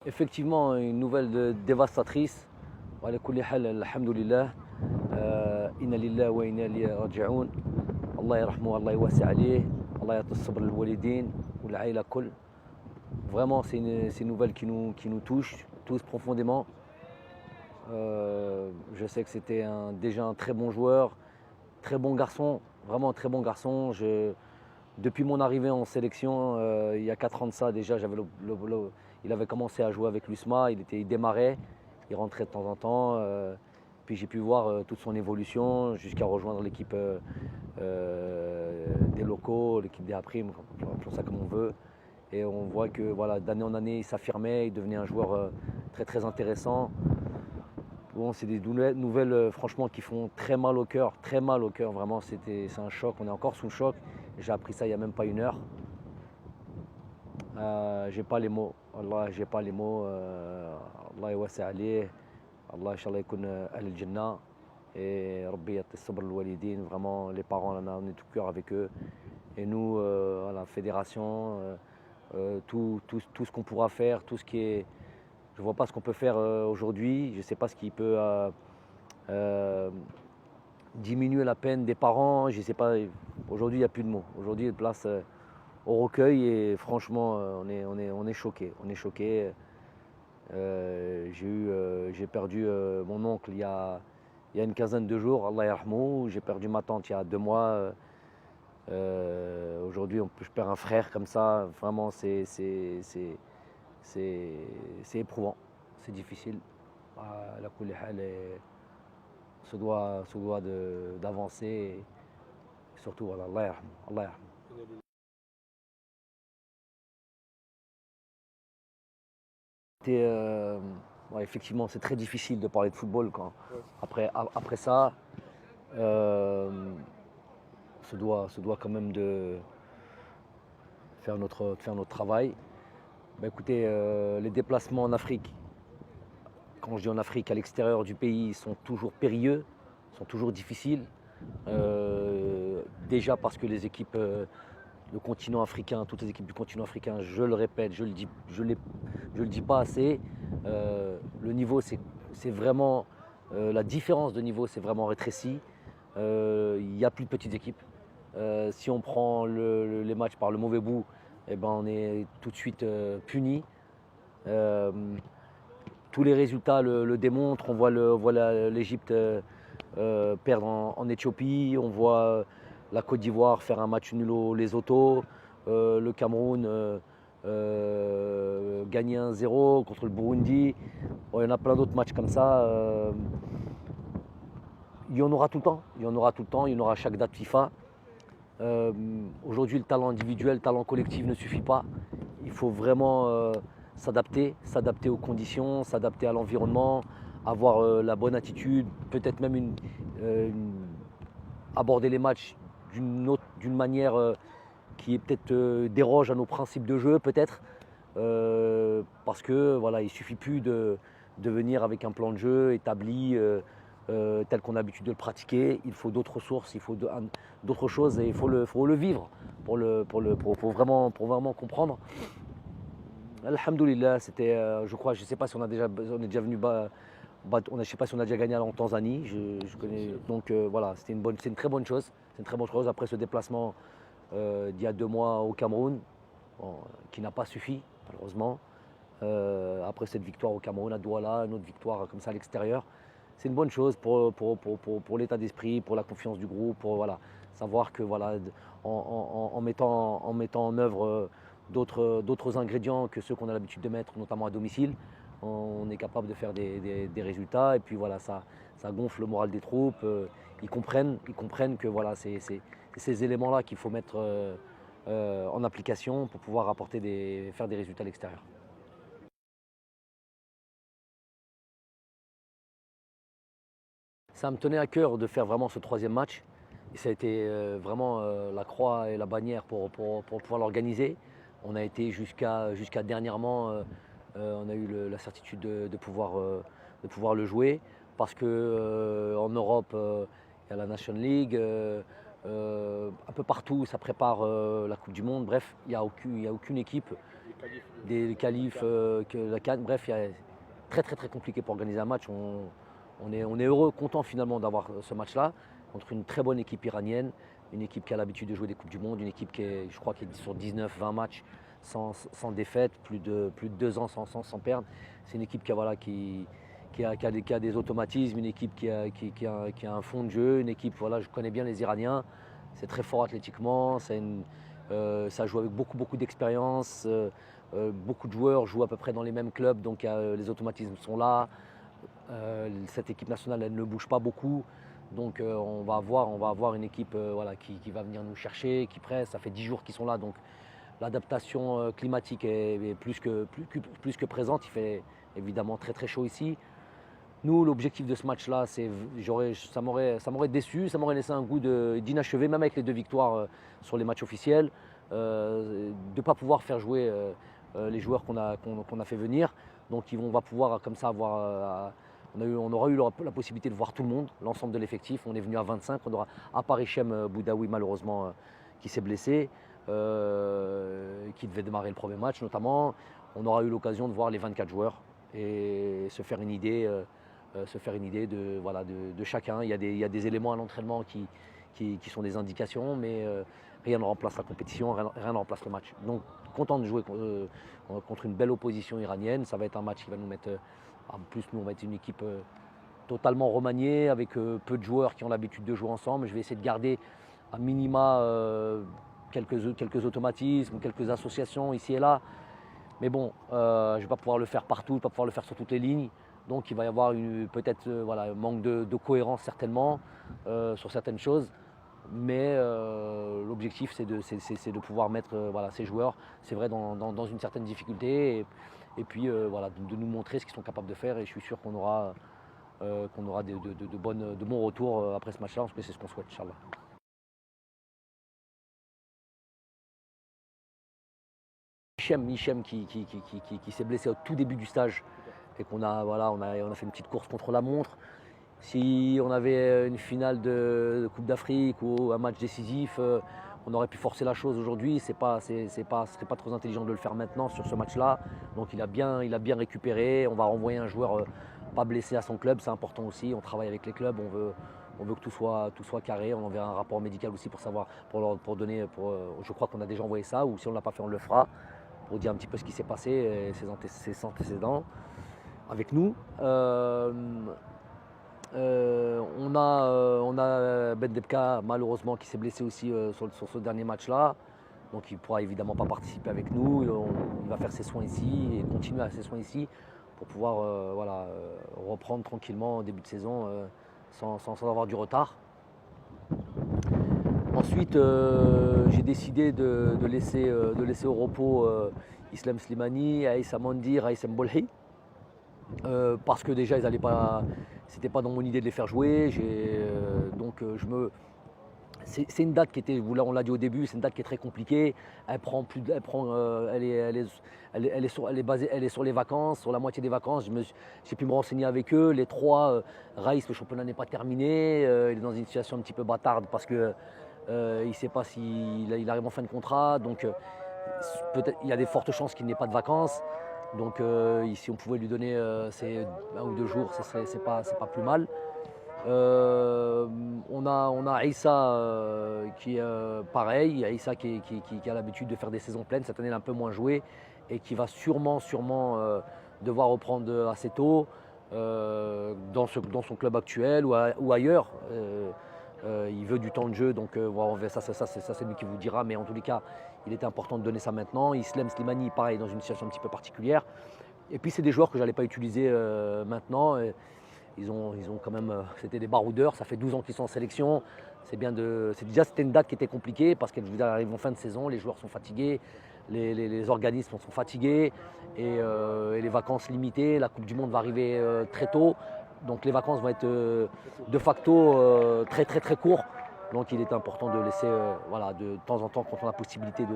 Effectivement, une nouvelle dévastatrice. وعلى كل حال الحمد لله. إنا لله وإنا إليه راجعون. الله يرحمه الله يوسع عليه. الله يعطي الصبر للوالدين والعائلة كل. Vraiment, c'est une nouvelle qui nous touche tous profondément. Je sais que c'était déjà un très bon joueur, très bon garçon, vraiment un très bon garçon. Depuis mon arrivée en sélection, il y a 4 ans de ça déjà, il avait commencé à jouer avec l'USMA, il démarrait, il rentrait de temps en temps. Puis j'ai pu voir toute son évolution jusqu'à rejoindre l'équipe des locaux, l'équipe des A-Prime, appelons ça comme on veut. Et on voit que voilà, d'année en année, il s'affirmait, il devenait un joueur très très intéressant. Bon, c'est des nouvelles franchement qui font très mal au cœur, vraiment. C'est un choc, on est encore sous le choc. J'ai appris ça il n'y a même pas une heure. J'ai pas les mots, Allah, j'ai pas les mots. Allah يوسع عليه, Allah Inch'Allah يكون أهل الجنة. Et Rabbi يعطي الصبر للوالدين, vraiment les parents, on est tout cœur avec eux. Et nous, à la fédération, tout ce qu'on pourra faire, tout ce qui est. Je ne vois pas ce qu'on peut faire aujourd'hui, je ne sais pas ce qui peut diminuer la peine des parents, je ne sais pas. Aujourd'hui, il n'y a plus de mots. Aujourd'hui, il place au recueil et franchement, on est choqués. On est choqués. J'ai perdu mon oncle il y a une quinzaine de jours, Allah yarhamou. J'ai perdu ma tante il y a 2 mois. Aujourd'hui, je perds un frère comme ça. Vraiment, c'est éprouvant, c'est difficile. La kulli hal se doit d'avancer. Et surtout, voilà, Allah yarhamou, Allah yarhamou. Ouais, effectivement, c'est très difficile de parler de football quand, après ça. Euh, se doit quand même de faire notre travail. Bah, écoutez, les déplacements en Afrique, quand je dis en Afrique, à l'extérieur du pays, sont toujours périlleux, sont toujours difficiles. Déjà parce que les équipes, le continent africain, toutes les équipes du continent africain, je le répète, je le dis pas assez, le niveau, c'est vraiment, la différence de niveau, c'est vraiment rétréci. Il n'y a plus de petites équipes. Si on prend les matchs par le mauvais bout, eh ben on est tout de suite puni. Euh, Tous les résultats le démontrent. On voit l'Égypte perdre en Éthiopie. On voit la Côte d'Ivoire faire un match nul au Lesotho. Le Cameroun gagner 1-0 contre le Burundi. Bon, il y en a plein d'autres matchs comme ça. Il y en aura tout le temps. Il y en aura tout le temps. Il y en aura à chaque date FIFA. Aujourd'hui, le talent individuel, le talent collectif ne suffit pas. Il faut vraiment s'adapter aux conditions, s'adapter à l'environnement, avoir la bonne attitude, peut-être même aborder les matchs d'une manière qui est peut-être déroge à nos principes de jeu, peut-être. Parce que voilà, il ne suffit plus de venir avec un plan de jeu établi tel qu'on a l'habitude de le pratiquer. Il faut d'autres ressources, il faut d'autres choses et il faut le vivre pour vraiment comprendre. Alhamdoulilah, c'était, je crois, je ne sais pas si on est déjà venu, je ne sais pas si on a déjà gagné en Tanzanie. Je connais, donc voilà, c'est une très bonne chose. C'est une très bonne chose après ce déplacement d'il y a 2 mois au Cameroun, bon, qui n'a pas suffi malheureusement. Après cette victoire au Cameroun à Douala, une autre victoire comme ça à l'extérieur, c'est une bonne chose pour l'état d'esprit, pour la confiance du groupe, pour voilà, savoir que voilà, en mettant en œuvre d'autres ingrédients que ceux qu'on a l'habitude de mettre, notamment à domicile, on est capable de faire des résultats. Et puis voilà, ça gonfle le moral des troupes. Ils comprennent que voilà, c'est ces éléments-là qu'il faut mettre en application pour pouvoir faire des résultats à l'extérieur. Ça me tenait à cœur de faire vraiment ce 3e match. Et ça a été vraiment la croix et la bannière pour pouvoir l'organiser. On a été jusqu'à dernièrement, on a eu la certitude de pouvoir le jouer. Parce qu'en Europe, il y a la Nation League. Un peu partout, ça prépare la Coupe du Monde. Bref, il n'y a aucune équipe des qualifs, que la CAN. Bref, très compliqué pour organiser un match. On est heureux, content finalement d'avoir ce match-là contre une très bonne équipe iranienne, une équipe qui a l'habitude de jouer des Coupes du Monde, une équipe qui est, je crois, qui est sur 19-20 matchs sans défaite, plus de 2 ans sans perdre. C'est une équipe qui a des automatismes, une équipe qui a un fond de jeu, une équipe, voilà, je connais bien les Iraniens, c'est très fort athlétiquement, ça joue avec beaucoup d'expérience, beaucoup de joueurs jouent à peu près dans les mêmes clubs, donc les automatismes sont là. Cette équipe nationale, elle ne bouge pas beaucoup, donc on va avoir une équipe voilà, qui va venir nous chercher, qui presse, ça fait 10 jours qu'ils sont là, donc l'adaptation climatique est plus que présente, il fait évidemment très chaud ici. Nous, l'objectif de ce match-là, ça m'aurait déçu, ça m'aurait laissé un goût d'inachevé, même avec les 2 victoires sur les matchs officiels, de ne pas pouvoir faire jouer les joueurs qu'on a fait venir. Donc on va pouvoir comme ça avoir, on aura eu la possibilité de voir tout le monde, l'ensemble de l'effectif. On est venu à 25, on aura à part Hichem Boudaoui malheureusement qui s'est blessé, qui devait démarrer le premier match notamment. On aura eu l'occasion de voir les 24 joueurs et se faire une idée de chacun. Il y a des éléments à l'entraînement qui sont des indications, mais rien ne remplace la compétition, rien ne remplace le match. Donc content de jouer contre une belle opposition iranienne. Ça va être un match qui va nous mettre, en plus nous on va être une équipe totalement remaniée, avec peu de joueurs qui ont l'habitude de jouer ensemble. Je vais essayer de garder à minima quelques automatismes, quelques associations ici et là. Mais bon, je ne vais pas pouvoir le faire partout, je ne vais pas pouvoir le faire sur toutes les lignes. Donc il va y avoir peut-être un manque de cohérence certainement sur certaines choses. Mais l'objectif c'est de pouvoir mettre ces joueurs, c'est vrai, dans une certaine difficulté. Et puis de nous montrer ce qu'ils sont capables de faire. Et je suis sûr qu'on aura de bons retours après ce match-là, parce que c'est ce qu'on souhaite, Inch'Allah. Hichem qui s'est blessé au tout début du stage et on a fait une petite course contre la montre. Si on avait une finale de Coupe d'Afrique ou un match décisif, on aurait pu forcer la chose aujourd'hui. Ce serait pas trop intelligent de le faire maintenant sur ce match-là. Donc il a bien récupéré. On va renvoyer un joueur pas blessé à son club, c'est important aussi. On travaille avec les clubs, on veut que tout soit carré. On enverra un rapport médical aussi pour savoir, je crois qu'on a déjà envoyé ça, ou si on ne l'a pas fait, on le fera, pour dire un petit peu ce qui s'est passé, ses antécédents avec nous. On a Ben Debka malheureusement qui s'est blessé aussi sur ce dernier match-là. Donc il ne pourra évidemment pas participer avec nous. Il va faire ses soins ici et continuer à ses soins ici pour pouvoir reprendre tranquillement au début de saison sans avoir du retard. Ensuite, j'ai décidé de laisser au repos Islam Slimani, Aïssa Mandir, Aïssa Mbolhi. Parce que déjà c'était pas dans mon idée de les faire jouer. C'est une date qui était, on l'a dit au début, c'est une date qui est très compliquée. Elle est sur les vacances, sur la moitié des vacances. J'ai pu me renseigner avec eux. Les 3, Raïs, le championnat n'est pas terminé. Il est dans une situation un petit peu bâtarde parce que il ne sait pas s'il arrive en fin de contrat. Donc peut-être il y a des fortes chances qu'il n'ait pas de vacances. Donc si on pouvait lui donner ces 1 ou 2 jours, c'est pas plus mal. On a Aïssa qui est pareil, Aïssa qui a l'habitude de faire des saisons pleines. Cette année, elle a un peu moins joué et qui va sûrement devoir reprendre assez tôt dans son club actuel ou ailleurs. Il veut du temps de jeu, donc ça c'est lui qui vous dira, mais en tous les cas, il était important de donner ça maintenant. Islam Slimani, pareil, dans une situation un petit peu particulière. Et puis c'est des joueurs que je n'allais pas utiliser maintenant. Ils ont quand même, c'était des baroudeurs, ça fait 12 ans qu'ils sont en sélection. C'était une date qui était compliquée parce qu'elle arrive en fin de saison, les joueurs sont fatigués, les organismes sont fatigués et les vacances limitées. La Coupe du Monde va arriver très tôt. Donc les vacances vont être de facto très courts. Donc il est important de laisser, de temps en temps, quand on a la possibilité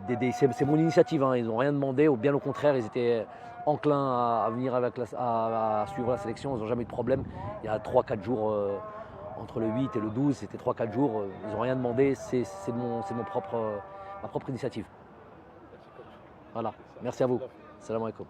d'aider. C'est mon initiative, hein. Ils n'ont rien demandé, ou bien au contraire, ils étaient enclins à venir à suivre la sélection. Ils n'ont jamais eu de problème. Il y a 3-4 jours, entre le 8 et le 12, c'était 3-4 jours. Ils n'ont rien demandé, c'est ma propre initiative. Voilà, merci à vous. Salam alaikum.